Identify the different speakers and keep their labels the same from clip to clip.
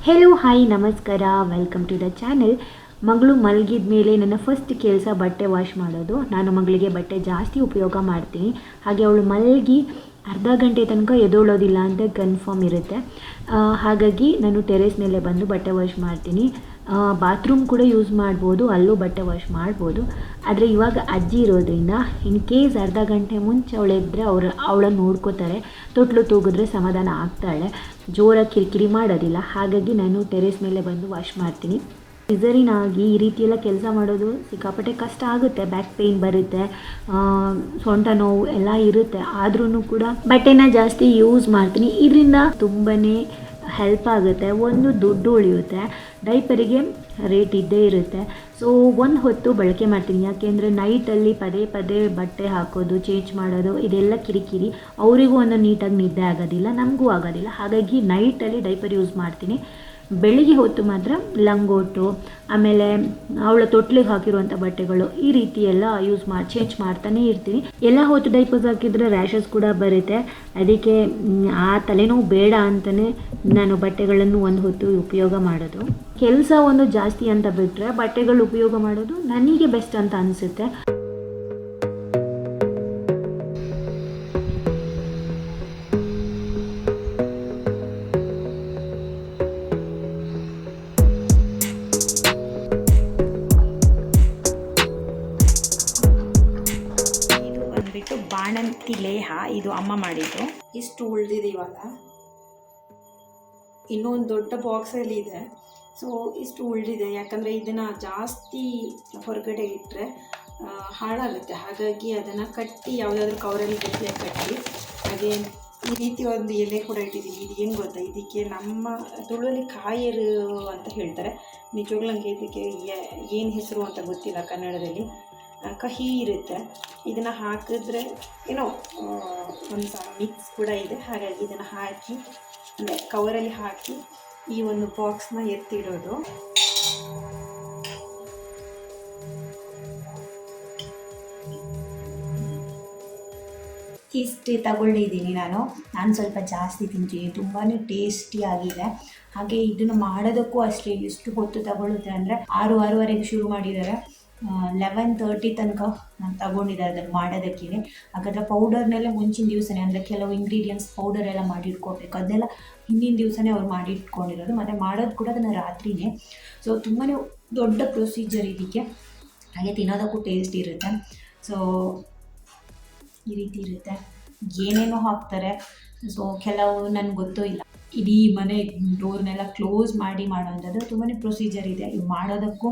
Speaker 1: Hello hi ನಮಸ್ಕಾರ, welcome to the channel. ಮಗಳು ಮಲಗಿದ ಮೇಲೆ ನನ್ನ ಫಸ್ಟ್ ಕೆಲಸ ಬಟ್ಟೆ ವಾಶ್ ಮಾಡೋದು. ನಾನು ಮಗಳಿಗೆ ಬಟ್ಟೆ ಜಾಸ್ತಿ ಉಪಯೋಗ ಮಾಡ್ತೀನಿ. ಹಾಗೆ ಅವಳು ಮಲಗಿ ಅರ್ಧ ಗಂಟೆ ತನಕ ಎದ್ದೋಳೋದಿಲ್ಲ ಅಂತ ಕನ್ಫರ್ಮ್ ಇರುತ್ತೆ. ಹಾಗಾಗಿ ನಾನು ಟೆರೇಸ್ ಮೇಲೆ ಬಂದು ಬಟ್ಟೆ ವಾಶ್ ಮಾಡ್ತೀನಿ. ಬಾತ್ರೂಮ್ ಕೂಡ ಯೂಸ್ ಮಾಡ್ಬೋದು, ಅಲ್ಲೂ ಬಟ್ಟೆ ವಾಶ್ ಮಾಡ್ಬೋದು. ಆದರೆ ಇವಾಗ ಅಜ್ಜಿ ಇರೋದ್ರಿಂದ ಇನ್ ಕೇಸ್ ಅರ್ಧ ಗಂಟೆ ಮುಂಚೆ ಅವಳಿದ್ರೆ ಅವಳನ್ನು ನೋಡ್ಕೋತಾರೆ. ತೊಟ್ಲು ತೂಗಿದ್ರೆ ಸಮಾಧಾನ ಆಗ್ತಾಳೆ, ಜೋರಾಗಿ ಕಿರಿಕಿರಿ ಮಾಡೋದಿಲ್ಲ. ಹಾಗಾಗಿ ನಾನು ಟೆರೇಸ್ ಮೇಲೆ ಬಂದು ವಾಶ್ ಮಾಡ್ತೀನಿ. ಸಿಸರಿನಾಗಿ ಈ ರೀತಿಯೆಲ್ಲ ಕೆಲಸ ಮಾಡೋದು ಸಿಕ್ಕಾಪಟ್ಟೆ ಕಷ್ಟ ಆಗುತ್ತೆ. ಬ್ಯಾಕ್ ಪೇಯ್ನ್ ಬರುತ್ತೆ, ಸೊಂಟ ನೋವು ಎಲ್ಲ ಇರುತ್ತೆ. ಆದ್ರೂ ಕೂಡ ಬಟ್ಟೆನ ಜಾಸ್ತಿ ಯೂಸ್ ಮಾಡ್ತೀನಿ. ಇದರಿಂದ ತುಂಬಾ ಹೆಲ್ಪ್ ಆಗುತ್ತೆ. ಒಂದು ದುಡ್ಡು ಉಳಿಯುತ್ತೆ. ಡೈಪರಿಗೆ ರೇಟ್ ಇದ್ದೇ ಇರುತ್ತೆ. ಸೊ ಒಂದು ಹೊತ್ತು ಬಳಕೆ ಮಾಡ್ತೀನಿ. ಯಾಕೆಂದರೆ ನೈಟಲ್ಲಿ ಪದೇ ಪದೇ ಬಟ್ಟೆ ಹಾಕೋದು, ಚೇಂಜ್ ಮಾಡೋದು ಇದೆಲ್ಲ ಕಿರಿಕಿರಿ. ಅವರಿಗೂ ಒಂದು ನೀಟಾಗಿ ನಿದ್ದೆ ಆಗೋದಿಲ್ಲ, ನಮಗೂ ಆಗೋದಿಲ್ಲ. ಹಾಗಾಗಿ ನೈಟಲ್ಲಿ ಡೈಪರ್ ಯೂಸ್ ಮಾಡ್ತೀನಿ. ಬೆಳಿಗ್ಗೆ ಹೊತ್ತು ಮಾತ್ರ ಲಂಗೋಟು, ಆಮೇಲೆ ಅವಳ ತೊಟ್ಲಿಗೆ ಹಾಕಿರುವಂಥ ಬಟ್ಟೆಗಳು, ಈ ರೀತಿ ಎಲ್ಲ ಚೇಂಜ್ ಮಾಡ್ತಾನೆ ಇರ್ತೀನಿ. ಎಲ್ಲ ಹೊತ್ತು ಡೈಪರ್ಸ್ ಹಾಕಿದರೆ ರ್ಯಾಷಸ್ ಕೂಡ ಬರುತ್ತೆ. ಅದಕ್ಕೆ ಆ ತಲೆನೋವು ಬೇಡ ಅಂತಲೇ ನಾನು ಬಟ್ಟೆಗಳನ್ನು ಒಂದು ಹೊತ್ತು ಉಪಯೋಗ ಮಾಡೋದು. ಕೆಲಸ ಒಂದು ಜಾಸ್ತಿ ಅಂತ ಬಿಟ್ಟರೆ ಬಟ್ಟೆಗಳು ಉಪಯೋಗ ಮಾಡೋದು ನನಗೆ ಬೆಸ್ಟ್ ಅಂತ ಅನಿಸುತ್ತೆ.
Speaker 2: ಬಿಟ್ಟು ಬಾಣಂತಿ ಲೇಹ, ಇದು ಅಮ್ಮ ಮಾಡಿದ್ದು. ಇಷ್ಟು ಉಳಿದಿದೆ. ಇವಾಗ ಇನ್ನೊಂದು ದೊಡ್ಡ ಬಾಕ್ಸಲ್ಲಿ ಇದೆ. ಸೊ ಇಷ್ಟು ಉಳಿದಿದೆ. ಯಾಕಂದರೆ ಇದನ್ನು ಜಾಸ್ತಿ ಹೊರಗಡೆ ಇಟ್ಟರೆ ಹಾಳಾಗುತ್ತೆ. ಹಾಗಾಗಿ ಅದನ್ನು ಕಟ್ಟಿ ಯಾವುದಾದ್ರೂ ಕವರಲ್ಲಿ ಗಟ್ಟಿಯಾಗಿ ಕಟ್ಟಿ, ಹಾಗೆ ಈ ರೀತಿ ಒಂದು ಎಲೆ ಕೂಡ ಇಟ್ಟಿದ್ದೀನಿ. ಇದು ಏನು ಗೊತ್ತಾ, ಇದಕ್ಕೆ ನಮ್ಮ ತುಳುವಲ್ಲಿ ಕಾಯರು ಅಂತ ಹೇಳ್ತಾರೆ. ನಿಜವಾಗ್ಲೂ ನನಗೆ ಇದಕ್ಕೆ ಏನು ಹೆಸರು ಅಂತ ಗೊತ್ತಿಲ್ಲ ಕನ್ನಡದಲ್ಲಿ. ಕಹಿ ಇರುತ್ತೆ. ಇದನ್ನು ಹಾಕಿದ್ರೆ ಏನೋ ಒಂದು ಮಿಕ್ಸ್ ಕೂಡ ಇದೆ. ಹಾಗಾಗಿ ಇದನ್ನು ಹಾಕಿ ಅಂದರೆ ಕವರಲ್ಲಿ ಹಾಕಿ ಈ ಒಂದು ಬಾಕ್ಸ್ನ ಎತ್ತಿಡೋದು. ಇಷ್ಟು ತಗೊಳ್ಳಿದ್ದೀನಿ ನಾನು ಸ್ವಲ್ಪ ಜಾಸ್ತಿ ತಿಂತೀನಿ. ತುಂಬಾ ಟೇಸ್ಟಿಯಾಗಿದೆ. ಹಾಗೆ ಇದನ್ನು ಮಾಡೋದಕ್ಕೂ ಅಷ್ಟೇ ಎಷ್ಟು ಹೊತ್ತು ತಗೊಳ್ಳುತ್ತೆ ಅಂದರೆ 6-6:30ಗೆ ಶುರು ಮಾಡಿದ್ದಾರೆ, 11:30 ತನಕ ನಾನು ತಗೊಂಡಿದ್ದಾರೆ ಅದನ್ನು ಮಾಡೋದಕ್ಕೆ. ಹಾಗಾದರೆ ಪೌಡರ್ನೆಲ್ಲ ಮುಂಚಿನ ದಿವಸನೇ, ಅಂದರೆ ಕೆಲವು ಇಂಗ್ರೀಡಿಯೆಂಟ್ಸ್ ಪೌಡರ್ ಎಲ್ಲ ಮಾಡಿಟ್ಕೋಬೇಕು. ಅದನ್ನೆಲ್ಲ ಹಿಂದಿನ ದಿವಸನೇ ಅವ್ರು ಮಾಡಿಟ್ಕೊಂಡಿರೋದು. ಮತ್ತು ಮಾಡೋದು ಕೂಡ ಅದನ್ನು ರಾತ್ರಿಯೇ. ಸೊ ತುಂಬಾ ದೊಡ್ಡ ಪ್ರೊಸೀಜರ್ ಇದಕ್ಕೆ. ಹಾಗೆ ತಿನ್ನೋದಕ್ಕೂ ಟೇಸ್ಟ್ ಇರುತ್ತೆ. ಸೊ ಈ ರೀತಿ ಇರುತ್ತೆ. ಏನೇನೋ ಹಾಕ್ತಾರೆ. ಸೊ ಕೆಲವು ನನಗೆ ಗೊತ್ತೂ ಇಲ್ಲ. ಇಡೀ ಮನೆ ಡೋರ್ನೆಲ್ಲ ಕ್ಲೋಸ್ ಮಾಡಿ ಮಾಡೋವಂಥದ್ದು ತುಂಬಾ ಪ್ರೊಸೀಜರ್ ಇದೆ ಇವು ಮಾಡೋದಕ್ಕೂ.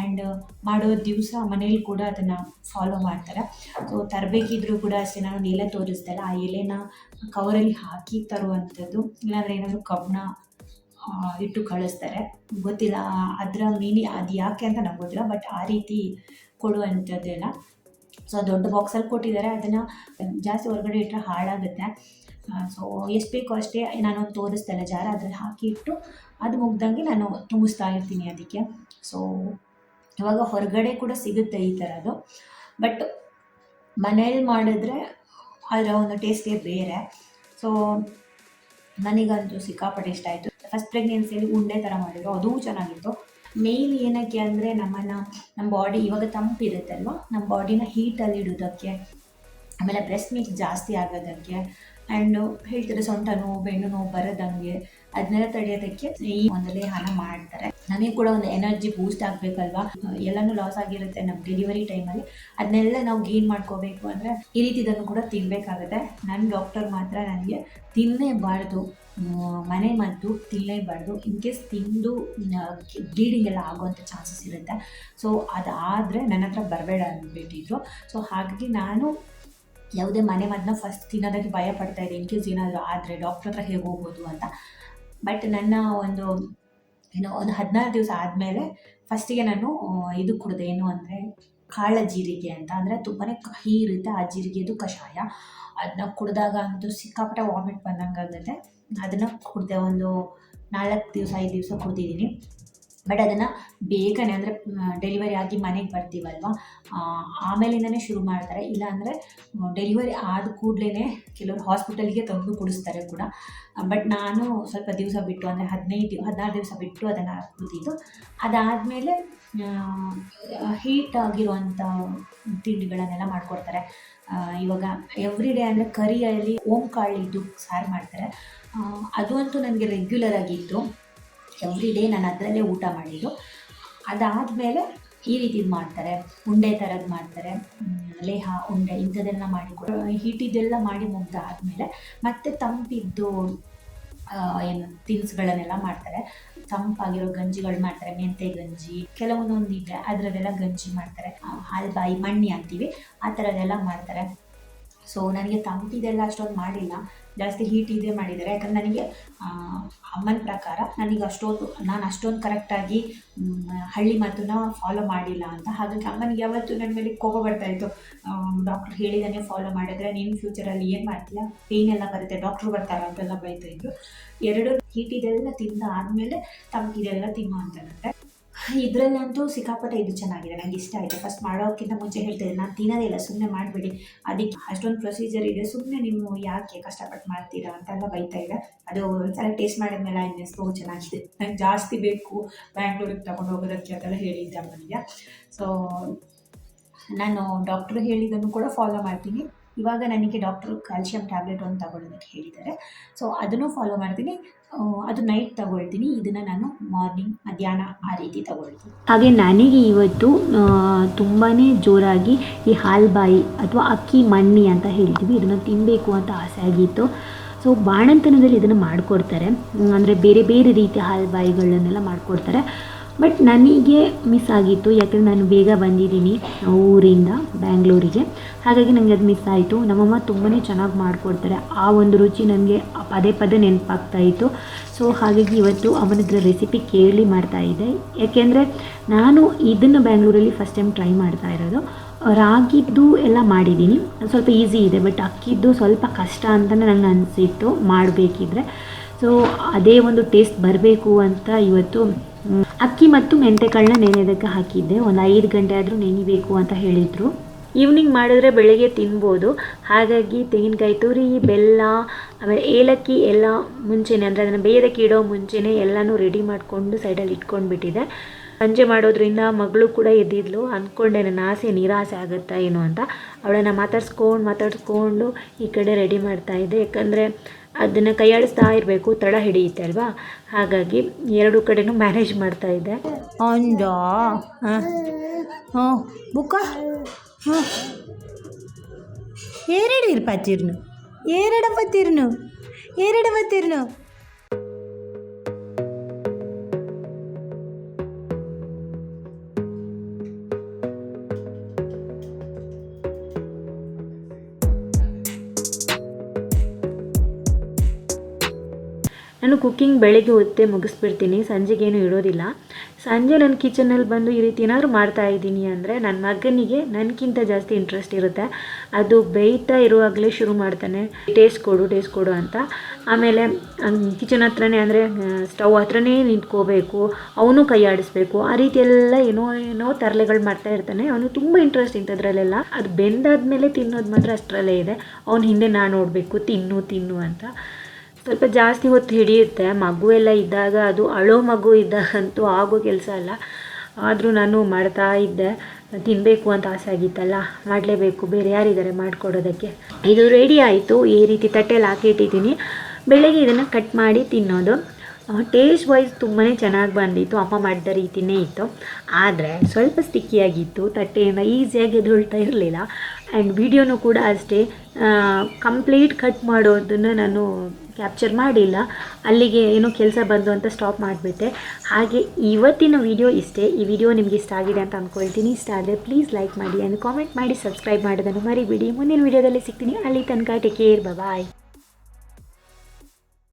Speaker 2: ಆ್ಯಂಡ್ ಮಾಡೋ ದಿವಸ ಮನೇಲಿ ಕೂಡ ಅದನ್ನು ಫಾಲೋ ಮಾಡ್ತಾರೆ. ಸೊ ತರಬೇಕಿದ್ರೂ ಕೂಡ ಅಷ್ಟೇ, ನಾನು ಎಲೆ ತೋರಿಸ್ದಲ್ಲ ಆ ಎಲೆನ ಕವರಲ್ಲಿ ಹಾಕಿ ತರುವಂಥದ್ದು. ಇಲ್ಲಾಂದರೆ ಏನಾದರೂ ಕಬ್ಬನ್ನ ಇಟ್ಟು ಕಳಿಸ್ತಾರೆ, ಗೊತ್ತಿಲ್ಲ ಅದರ ಅದು ಯಾಕೆ ಅಂತ ನಂಗೆ ಗೊತ್ತಿಲ್ಲ. ಬಟ್ ಆ ರೀತಿ ಕೊಡುವಂಥದ್ದೆಲ್ಲ. ಸೊ ದೊಡ್ಡ ಬಾಕ್ಸಲ್ಲಿ ಕೊಟ್ಟಿದ್ದಾರೆ. ಅದನ್ನು ಜಾಸ್ತಿ ಹೊರಗಡೆ ಇಟ್ಟರೆ ಹಾಳಾಗುತ್ತೆ. ಸೊ ಎಷ್ಟು ಬೇಕೋ ಅಷ್ಟೇ ನಾನು ತೋರಿಸ್ತಲ್ಲ ಜಾರ, ಅದ್ರಲ್ಲಿ ಹಾಕಿ ಇಟ್ಟು ಅದು ಮುಗ್ದಂಗೆ ನಾನು ತುಂಬಿಸ್ತಾ ಇರ್ತೀನಿ ಅದಕ್ಕೆ. ಸೊ ಇವಾಗ ಹೊರಗಡೆ ಕೂಡ ಸಿಗುತ್ತೆ ಈ ಥರದ್ದು. ಬಟ್ ಮನೇಲಿ ಮಾಡಿದ್ರೆ ಅದರ ಒಂದು ಟೇಸ್ಟೇ ಬೇರೆ. ಸೊ ನನಗಂತೂ ಸಿಕ್ಕಾಪಟ್ಟೆ ಇಷ್ಟ ಆಯಿತು. ಫಸ್ಟ್ ಪ್ರೆಗ್ನೆನ್ಸಿಯಲ್ಲಿ ಉಂಡೆ ಥರ ಮಾಡಿದ್ರು, ಅದೂ ಚೆನ್ನಾಗಿತ್ತು. ಮೇಯ್ನ್ ಏನಕ್ಕೆ ಅಂದರೆ ನಮ್ಮ ಬಾಡಿ ಇವಾಗ ತಂಪಿರುತ್ತಲ್ವ, ನಮ್ಮ ಬಾಡಿನ ಹೀಟಲ್ಲಿ ಇಡೋದಕ್ಕೆ, ಆಮೇಲೆ ಬ್ರೆಸ್ಟ್ ಮಿಲ್ಕ್ ಜಾಸ್ತಿ ಆಗೋದಕ್ಕೆ, ಆ್ಯಂಡ್ ಹೇಳ್ತಾರೆ ಸೊಂಟ ನೋವು, ಬೆನ್ನು ನೋವು ಬರೋದಂಗೆ, ಅದನ್ನೆಲ್ಲ ತಡೆಯೋದಕ್ಕೆ ಈ ಒಂದು ಲೇಹನ ಮಾಡ್ತಾರೆ. ನನಗೆ ಕೂಡ ಒಂದು ಎನರ್ಜಿ ಬೂಸ್ಟ್ ಆಗಬೇಕಲ್ವಾ. ಎಲ್ಲನೂ ಲಾಸ್ ಆಗಿರುತ್ತೆ ನಮ್ಮ ಡೆಲಿವರಿ ಟೈಮಲ್ಲಿ. ಅದನ್ನೆಲ್ಲ ನಾವು ಗೇನ್ ಮಾಡ್ಕೋಬೇಕು ಅಂದರೆ ಈ ರೀತಿ ಇದನ್ನು ಕೂಡ ತಿನ್ನಬೇಕಾಗುತ್ತೆ. ನನ್ನ ಡಾಕ್ಟರ್ ಮಾತ್ರ ನನಗೆ ತಿನ್ನಲೇಬಾರ್ದು, ಮನೆ ಮದ್ದು ತಿನ್ನಲೇಬಾರ್ದು. ಇನ್ ಕೇಸ್ ತಿಂದು ಬ್ಲೀಡಿಂಗ್ ಎಲ್ಲ ಆಗುವಂಥ ಚಾನ್ಸಸ್ ಇರುತ್ತೆ. ಸೊ ಅದಾದರೆ ನನ್ನ ಹತ್ರ ಬರಬೇಡ ಅಂದ್ಬಿಟ್ಟಿದ್ರು. ಸೊ ಹಾಗಾಗಿ ನಾನು ಯಾವುದೇ ಮನೆ ಮದ್ದನ್ನ ಫಸ್ಟ್ ತಿನ್ನೋದಕ್ಕೆ ಭಯ ಪಡ್ತಾ ಇದೆ. ಇನ್ ಕೇಸ್ ಏನಾದರೂ ಆದರೆ ಡಾಕ್ಟ್ರ್ ಹತ್ರ ಹೇಗೆ ಹೋಗ್ಬೋದು ಅಂತ. ಬಟ್ ನನ್ನ ಒಂದು 16 ದಿವಸ ಆದಮೇಲೆ ಫಸ್ಟಿಗೆ ನಾನು ಇದು ಕುಡಿದೆ, ಏನು ಅಂದರೆ ಕಾಳ ಜೀರಿಗೆ ಅಂತ. ಅಂದರೆ ತುಂಬಾ ಕಹಿ ಇರುತ್ತೆ ಆ ಜೀರಿಗೆದು ಕಷಾಯ. ಅದನ್ನ ಕುಡಿದಾಗ ಅಂತೂ ಸಿಕ್ಕಾಪಟ್ಟೆ ವಾಮಿಟ್ ಬಂದಂಗೆ ಆಗುತ್ತೆ. ಅದನ್ನು ಕುಡಿದೆ. ಒಂದು 4 ದಿವಸ 5 ದಿವಸ ಕುಡ್ದಿದ್ದೀನಿ. ಬಟ್ ಅದನ್ನು ಬೇಗನೆ ಅಂದರೆ ಡೆಲಿವರಿ ಆಗಿ ಮನೆಗೆ ಬರ್ತೀವಲ್ವ ಆಮೇಲಿಂದನೇ ಶುರು ಮಾಡ್ತಾರೆ. ಇಲ್ಲಾಂದರೆ ಡೆಲಿವರಿ ಆದ ಕೂಡಲೇ ಕೆಲವರು ಹಾಸ್ಪಿಟಲ್ಗೆ ತಂದು ಕುಡಿಸ್ತಾರೆ ಕೂಡ. ಬಟ್ ನಾನು ಸ್ವಲ್ಪ ದಿವಸ ಬಿಟ್ಟು ಅಂದರೆ 16 ದಿವಸ ಬಿಟ್ಟು ಅದನ್ನು ಕುಡಿದಿದ್ದು. ಅದಾದಮೇಲೆ ಹೀಟ್ ಆಗಿರುವಂಥ ತಿಂಡಿಗಳನ್ನೆಲ್ಲ ಮಾಡಿಕೊಡ್ತಾರೆ. ಇವಾಗ ಎವ್ರಿ ಡೇ ಅಂದರೆ ಕರಿಯಲ್ಲಿ ಓಂಕಾಳಿದ್ದು ಸಾರು ಮಾಡ್ತಾರೆ. ಅದು ಅಂತೂ ನನಗೆ ರೆಗ್ಯುಲರ್ ಆಗಿತ್ತು. ಎವ್ರಿ ಡೇ ನಾನು ಅದರಲ್ಲೇ ಊಟ ಮಾಡಿದ್ದು. ಅದಾದಮೇಲೆ ಈ ರೀತಿದು ಮಾಡ್ತಾರೆ, ಉಂಡೆ ಥರದ್ದು ಮಾಡ್ತಾರೆ, ಲೇಹ ಉಂಡೆ ಇಂಥದ್ದೆಲ್ಲ ಮಾಡಿ ಹೀಟಿದ್ದೆಲ್ಲ ಮಾಡಿ ಮುಗ್ದಾದಮೇಲೆ ಮತ್ತೆ ತಂಪಿದ್ದು ಏನು ತಿನಿಸುಗಳನ್ನೆಲ್ಲ ಮಾಡ್ತಾರೆ. ತಂಪಾಗಿರೋ ಗಂಜಿಗಳು ಮಾಡ್ತಾರೆ, ಮೆಂತೆ ಗಂಜಿ ಕೆಲವೊಂದೊಂದು ಇದೆ ಅದರದ್ದೆಲ್ಲ ಗಂಜಿ ಮಾಡ್ತಾರೆ. ಹಾಲ್ಬಾಯಿ ಮಣ್ಣಿ ಅಂತೀವಿ, ಆ ಥರದ್ದೆಲ್ಲ ಮಾಡ್ತಾರೆ. ಸೊ ನನಗೆ ತಂಪಿದೆಲ್ಲ ಅಷ್ಟೊಂದು ಮಾಡಿಲ್ಲ, ಜಾಸ್ತಿ ಹೀಟ್ ಇದೆ ಮಾಡಿದ್ದಾರೆ. ಯಾಕಂದ್ರೆ ನನಗೆ ಅಮ್ಮನ ಪ್ರಕಾರ ನಾನು ಅಷ್ಟೊಂದು ಕರೆಕ್ಟಾಗಿ ಹಳ್ಳಿ ಮಾತನ್ನ ಫಾಲೋ ಮಾಡಿಲ್ಲ ಅಂತ. ಹಾಗಾಗಿ ಅಮ್ಮನಿಗೆ ಯಾವತ್ತೂ ನನ್ನ ಮೇಲೆ ಕೋಪ ಬರ್ತಾಯಿತ್ತು. ಡಾಕ್ಟ್ರು ಹೇಳಿದಾನೆ ಫಾಲೋ ಮಾಡಿದ್ರೆ ನೀನು ಫ್ಯೂಚರಲ್ಲಿ ಏನು ಮಾಡ್ತೀಯ, ಪೇಯ್ನ್ ಎಲ್ಲ ಬರುತ್ತೆ, ಡಾಕ್ಟ್ರು ಬರ್ತಾರೆ ಅಂತೆಲ್ಲ ಬೈತಾಯಿದ್ರು. ಎರಡು ಹೀಟಿದೆಲ್ಲ ತಿಂದ ಆದಮೇಲೆ ತಂಪಿದೆಲ್ಲ ತಿನ್ನು ಅಂತಂದರೆ ಇದರಲ್ಲಂತೂ ಸಿಕ್ಕಾಪಟ್ಟೆ ಇದು ಚೆನ್ನಾಗಿದೆ, ನನಗೆ ಇಷ್ಟ ಆಯಿತು. ಫಸ್ಟ್ ಮಾಡೋಕ್ಕಿಂತ ಮುಂಚೆ ಹೇಳ್ತಿದ್ದೆ ನಾನು ತಿನ್ನೋದೇ ಇಲ್ಲ, ಸುಮ್ಮನೆ ಮಾಡಿಬಿಡಿ, ಅದಕ್ಕೆ ಅಷ್ಟೊಂದು ಪ್ರೊಸೀಜರ್ ಇದೆ, ಸುಮ್ಮನೆ ನೀವು ಯಾಕೆ ಕಷ್ಟಪಟ್ಟು ಮಾಡ್ತೀರಾ ಅಂತೆಲ್ಲ ಬೈತಾ ಇದೆ. ಅದು ಒಂದ್ಸಲ ಟೇಸ್ಟ್ ಮಾಡಿದ್ಮೇಲೆ ಅನ್ನಿಸ್ತು ಚೆನ್ನಾಗಿದೆ, ನಂಗೆ ಜಾಸ್ತಿ ಬೇಕು ಬ್ಯಾಂಗ್ಳೂರಿಗೆ ತಗೊಂಡು ಹೋಗೋದಕ್ಕೆ ಅಂತೆಲ್ಲ ಹೇಳಿದ್ದೆ ಅಮ್ಮನಿಗೆ. ಸೊ ನಾನು ಡಾಕ್ಟ್ರು ಹೇಳಿದ್ದನ್ನು ಕೂಡ ಫಾಲೋ ಮಾಡ್ತೀನಿ. ಇವಾಗ ನನಗೆ ಡಾಕ್ಟ್ರು ಕ್ಯಾಲ್ಶಿಯಂ ಟ್ಯಾಬ್ಲೆಟ್ ಒಂದು ತಗೊಳ್ಳೋದಕ್ಕೆ ಹೇಳಿದ್ದಾರೆ. ಸೊ ಅದನ್ನು ಫಾಲೋ ಮಾಡ್ತೀನಿ. ಅದು ನೈಟ್ ತಗೊಳ್ತೀನಿ, ಇದನ್ನು ನಾನು ಮಾರ್ನಿಂಗ್ ಮಧ್ಯಾಹ್ನ ಆ ರೀತಿ ತಗೊಳ್ತೀನಿ.
Speaker 1: ಹಾಗೆ ನನಗೆ ಇವತ್ತು ತುಂಬಾ ಜೋರಾಗಿ ಈ ಹಾಲ್ಬಾಯಿ ಅಥವಾ ಅಕ್ಕಿ ಮಣ್ಣಿ ಅಂತ ಹೇಳ್ತೀವಿ, ಇದನ್ನು ತಿನ್ನಬೇಕು ಅಂತ ಆಸೆ ಆಗಿತ್ತು. ಸೊ ಬಾಣಂತನದಲ್ಲಿ ಇದನ್ನು ಮಾಡಿಕೊಡ್ತಾರೆ, ಅಂದರೆ ಬೇರೆ ಬೇರೆ ರೀತಿಯ ಹಾಲ್ಬಾಯಿಗಳನ್ನೆಲ್ಲ ಮಾಡಿಕೊಡ್ತಾರೆ. ಬಟ್ ನನಗೆ ಮಿಸ್ ಆಗಿತ್ತು, ಯಾಕಂದರೆ ನಾನು ಬೇಗ ಬಂದಿದ್ದೀನಿ ಊರಿಂದ ಬ್ಯಾಂಗ್ಳೂರಿಗೆ, ಹಾಗಾಗಿ ನನಗೆ ಅದು ಮಿಸ್ ಆಯಿತು. ನಮ್ಮಮ್ಮ ತುಂಬಾ ಚೆನ್ನಾಗಿ ಮಾಡಿಕೊಡ್ತಾರೆ, ಆ ಒಂದು ರುಚಿ ನನಗೆ ಪದೇ ಪದೇ ನೆನಪಾಗ್ತಾಯಿತ್ತು. ಸೊ ಹಾಗಾಗಿ ಇವತ್ತು ಅವನದ್ರ ರೆಸಿಪಿ ಕೇಳಿ ಮಾಡ್ತಾಯಿದ್ದೆ, ಯಾಕೆಂದರೆ ನಾನು ಇದನ್ನು ಬ್ಯಾಂಗ್ಳೂರಲ್ಲಿ ಫಸ್ಟ್ ಟೈಮ್ ಟ್ರೈ ಮಾಡ್ತಾ ಇರೋದು. ರಾಗಿದ್ದು ಎಲ್ಲ ಮಾಡಿದ್ದೀನಿ, ಸ್ವಲ್ಪ ಈಸಿ ಇದೆ, ಬಟ್ ಅಕ್ಕಿದ್ದು ಸ್ವಲ್ಪ ಕಷ್ಟ ಅಂತಲೇ ನನಗೆ ಅನಿಸಿತ್ತು ಮಾಡಬೇಕಿದ್ರೆ. ಸೊ ಅದೇ ಒಂದು ಟೇಸ್ಟ್ ಬರಬೇಕು ಅಂತ ಇವತ್ತು ಅಕ್ಕಿ ಮತ್ತು ಮೆಂತೆಕಾಳನ್ನ ನೆನೆಯೋದಕ್ಕೆ ಹಾಕಿದ್ದೆ. ಒಂದು 5 ಗಂಟೆ ಆದರೂ ನೆನಿಬೇಕು ಅಂತ ಹೇಳಿದರು. ಈವ್ನಿಂಗ್ ಮಾಡಿದ್ರೆ ಬೆಳಗ್ಗೆ ತಿನ್ಬೋದು, ಹಾಗಾಗಿ ತೆಂಗಿನಕಾಯಿ ತುರಿ, ಬೆಲ್ಲ, ಆಮೇಲೆ ಏಲಕ್ಕಿ ಎಲ್ಲ ಮುಂಚೆನೇ, ಅಂದರೆ ಅದನ್ನು ಬೇಯೋದಕ್ಕೆ ಇಡೋ ಮುಂಚೆನೇ ಎಲ್ಲನೂ ರೆಡಿ ಮಾಡಿಕೊಂಡು ಸೈಡಲ್ಲಿ ಇಟ್ಕೊಂಡ್ಬಿಟ್ಟಿದೆ. ಸಂಜೆ ಮಾಡೋದ್ರಿಂದ ಮಗಳು ಕೂಡ ಎದ್ದಿದ್ಲು, ಅಂದ್ಕೊಂಡೆ ನನ್ನ ಆಸೆ ನಿರಾಸೆ ಆಗುತ್ತಾ ಏನೋ ಅಂತ. ಅವಳನ್ನು ಮಾತಾಡಿಸ್ಕೊಂಡು ಈ ಕಡೆ ರೆಡಿ ಮಾಡ್ತಾಯಿದ್ದೆ, ಯಾಕಂದರೆ ಅದನ್ನು ಕೈಯಾಡಿಸ್ತಾ ಇರಬೇಕು, ತಡ ಹಿಡಿಯುತ್ತೆ ಅಲ್ವಾ, ಹಾಗಾಗಿ ಎರಡು ಕಡೆನೂ ಮ್ಯಾನೇಜ್ ಮಾಡ್ತಾಯಿದ್ದೆ.
Speaker 2: ಅಂಜಾ ಬುಕ್ಕ ಏರಡು ಬತ್ತಿರ್ನು
Speaker 1: ನಾನು ಕುಕ್ಕಿಂಗ್ ಬೆಳಗ್ಗೆ ಹೊತ್ತೇ ಮುಗಿಸ್ಬಿಡ್ತೀನಿ, ಸಂಜೆಗೇನು ಇಡೋದಿಲ್ಲ. ಸಂಜೆ ನನ್ನ ಕಿಚನಲ್ಲಿ ಬಂದು ಈ ರೀತಿ ಏನಾದರೂ ಮಾಡ್ತಾಯಿದ್ದೀನಿ ಅಂದರೆ ನನ್ನ ಮಗನಿಗೆ ನನಗಿಂತ ಜಾಸ್ತಿ ಇಂಟ್ರೆಸ್ಟ್ ಇರುತ್ತೆ. ಅದು ಬೇಯ್ತಾ ಇರುವಾಗಲೇ ಶುರು ಮಾಡ್ತಾನೆ, ಟೇಸ್ಟ್ ಕೊಡು ಅಂತ. ಆಮೇಲೆ ಕಿಚನ್ ಹತ್ರನೇ, ಅಂದರೆ ಸ್ಟವ್ ಹತ್ರನೇ ನಿಂತ್ಕೋಬೇಕು, ಅವನು ಕೈ ಆಡಿಸ್ಬೇಕು, ಆ ರೀತಿ ಎಲ್ಲ ಏನೋ ತರಲೆಗಳು ಮಾಡ್ತಾ ಇರ್ತಾನೆ. ಅವನು ತುಂಬ ಇಂಟ್ರೆಸ್ಟ್ ಇಂಥದ್ರಲ್ಲೆಲ್ಲ. ಅದು ಬೆಂದಾದ್ಮೇಲೆ ತಿನ್ನೋದು ಮಾತ್ರ ಅಷ್ಟರಲ್ಲೇ ಇದೆ. ಅವ್ನು ಹಿಂದೆ ನಾನು ನೋಡಬೇಕು, ತಿನ್ನು ಅಂತ. ಸ್ವಲ್ಪ ಜಾಸ್ತಿ ಹೊತ್ತು ಹಿಡಿಯುತ್ತೆ, ಮಗು ಎಲ್ಲ ಇದ್ದಾಗ, ಅದು ಅಳೋ ಮಗು ಇದ್ದಾಗಂತೂ ಆಗೋ ಕೆಲಸ ಅಲ್ಲ. ಆದರೂ ನಾನು ಮಾಡ್ತಾ ಇದ್ದೆ, ತಿನ್ನಬೇಕು ಅಂತ ಆಸೆ ಆಗಿತ್ತಲ್ಲ, ಮಾಡಲೇಬೇಕು, ಬೇರೆ ಯಾರಿದ್ದಾರೆ ಮಾಡಿಕೊಡೋದಕ್ಕೆ. ಇದು ರೆಡಿ ಆಯಿತು, ಈ ರೀತಿ ತಟ್ಟೆಯಲ್ಲಿ ಹಾಕಿಟ್ಟಿದ್ದೀನಿ. ಬೆಳಗ್ಗೆ ಇದನ್ನು ಕಟ್ ಮಾಡಿ ತಿನ್ನೋದು. ಟೇಸ್ಟ್ ವೈಸ್ ತುಂಬಾ ಚೆನ್ನಾಗಿ ಬಂದಿತ್ತು, ಅಮ್ಮ ಮಾಡಿದ ರೀತಿಯೇ ಇತ್ತು. ಆದರೆ ಸ್ವಲ್ಪ ಸ್ಟಿಕ್ಕಿಯಾಗಿತ್ತು, ತಟ್ಟೆಯಿಂದ ಈಸಿಯಾಗಿ ಎದುಳ್ತಾ ಇರಲಿಲ್ಲ. ಆ್ಯಂಡ್ ವಿಡಿಯೋನೂ ಕೂಡ ಅಷ್ಟೇ, ಕಂಪ್ಲೀಟ್ ಕಟ್ ಮಾಡೋದನ್ನು ನಾನು ಕ್ಯಾಪ್ಚರ್ ಮಾಡಿಲ್ಲ, ಅಲ್ಲಿಗೆ ಏನೋ ಕೆಲಸ ಬಂದು ಅಂತ ಸ್ಟಾಪ್ ಮಾಡಿಬಿಟ್ಟೆ. ಹಾಗೆ ಇವತ್ತಿನ ವಿಡಿಯೋ ಇಷ್ಟೇ. ಈ ವಿಡಿಯೋ ನಿಮಗೆ ಇಷ್ಟ ಆಗಿದೆ ಅಂತ ಅಂದ್ಕೊಳ್ತೀನಿ. ಇಷ್ಟ ಆದರೆ ಪ್ಲೀಸ್ ಲೈಕ್ ಮಾಡಿ ಆ್ಯಂಡ್ ಕಾಮೆಂಟ್ ಮಾಡಿ, ಸಬ್ಸ್ಕ್ರೈಬ್ ಮಾಡೋದನ್ನು ಮರಿಬೇಡಿ. ಮುಂದಿನ ವಿಡಿಯೋದಲ್ಲಿ ಸಿಗ್ತೀನಿ, ಅಲ್ಲಿ ತನಕ ಟೇಕ್ ಕೇರ್, ಬಾಯ್.